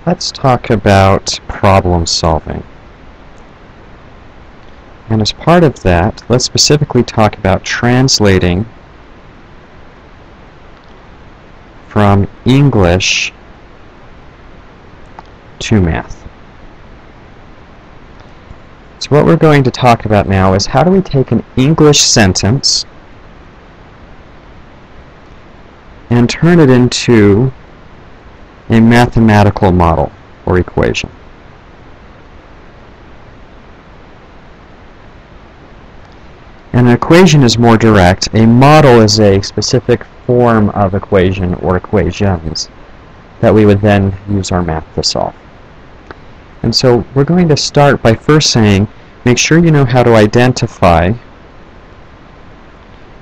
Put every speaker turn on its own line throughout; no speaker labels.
let's talk about problem solving. And as part of that, let's specifically talk about translating from English to math. So what we're going to talk about now is how do we take an English sentence and turn it into a mathematical model or equation. And an equation is more direct. A model is a specific form of equation or equations that we would then use our math to solve. And so we're going to start by first saying, make sure you know how to identify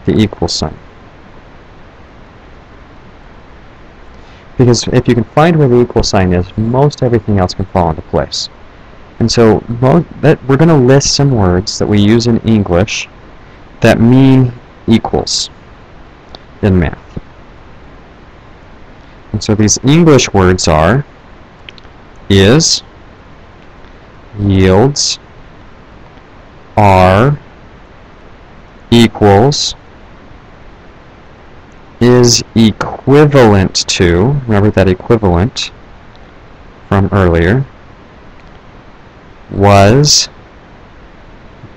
the equal sign. Because if you can find where the equal sign is, most everything else can fall into place. And so we're going to list some words that we use in English that mean equals in math. And so these English words are is, yields, are, equals, is equivalent to, remember that equivalent from earlier, was,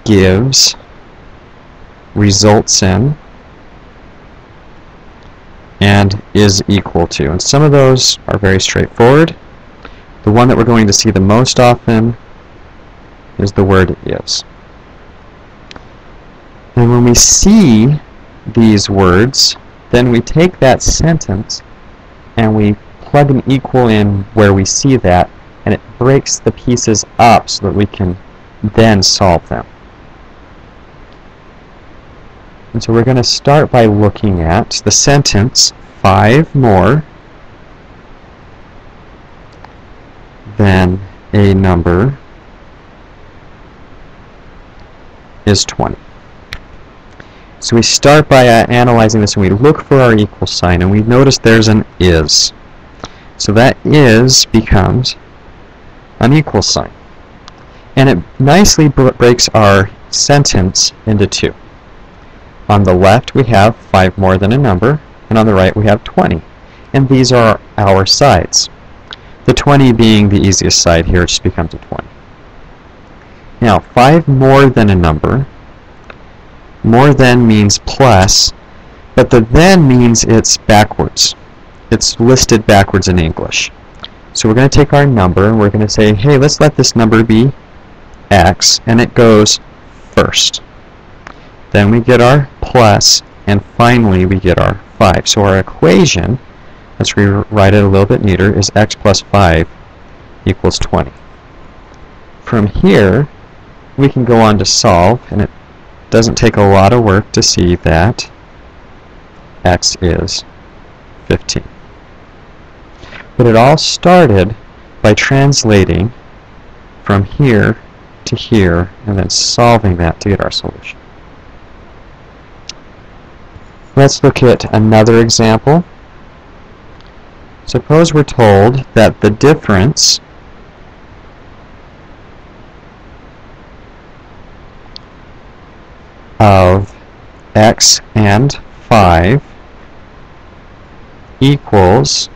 gives, results in, and is equal to. And some of those are very straightforward. The one that we're going to see the most often is the word is. And when we see these words, then we take that sentence and we plug an equal in where we see that, and it breaks the pieces up so that we can then solve them. And so we're going to start by looking at the sentence 5 more than a number is 20. So we start by analyzing this, and we look for our equal sign, and we notice there's an is. So that is becomes an equal sign. And it nicely breaks our sentence into two. On the left we have 5 more than a number, and on the right we have 20. And these are our sides. The 20 being the easiest side here, it just becomes a 20. Now, 5 more than a number, more than means plus, but the then means it's backwards. It's listed backwards in English. So we're going to take our number and we're going to say, hey, let's let this number be x, and it goes first. Then we get our plus, and finally we get our 5. So our equation, let's rewrite it a little bit neater, is x plus 5 equals 20. From here, we can go on to solve, and it doesn't take a lot of work to see that x is 15. But it all started by translating from here to here and then solving that to get our solution. Let's look at another example. Suppose we're told that the difference of x and 5 equals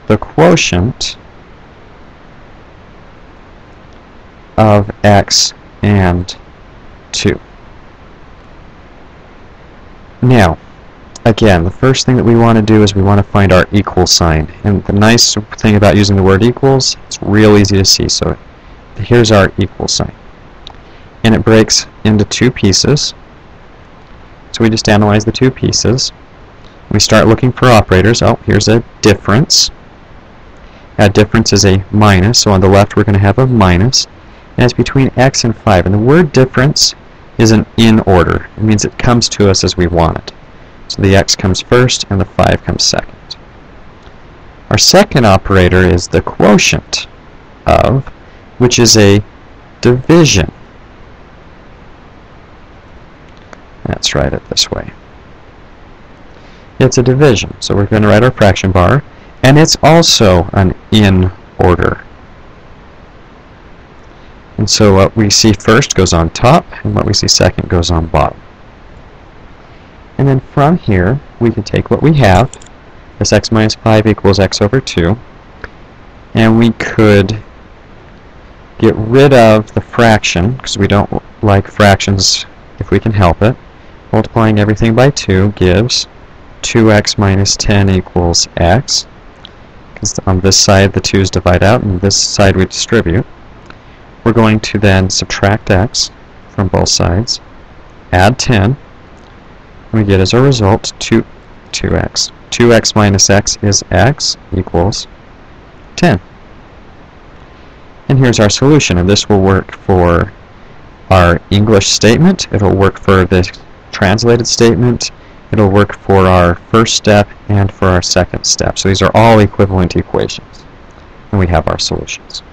the quotient of x and 2. Now, again, the first thing that we want to do is we want to find our equal sign. And the nice thing about using the word equals, it's real easy to see. So here's our equal sign. And it breaks into 2 pieces. So we just analyze the 2 pieces. We start looking for operators. Oh, here's a difference. A difference is a minus, so on the left we're going to have a minus. And it's between x and 5. And the word difference is an in order. It means it comes to us as we want it. So the x comes first and the 5 comes second. Our second operator is the quotient of, which is a division. Let's write it this way. It's a division. So we're going to write our fraction bar. And it's also an in order. And so what we see first goes on top, and what we see second goes on bottom. And then from here, we can take what we have, this x minus 5 equals x over 2, and we could get rid of the fraction, because we don't like fractions if we can help it. Multiplying everything by 2 gives 2x minus 10 equals x, because on this side the 2's divide out, and this side we distribute. We're going to then subtract x from both sides, add 10, and we get as a result 2x. 2x minus x is x equals 10. And here's our solution, and this will work for our English statement, it'll work for the translated statement, it'll work for our first step and for our second step. So these are all equivalent equations, and we have our solutions.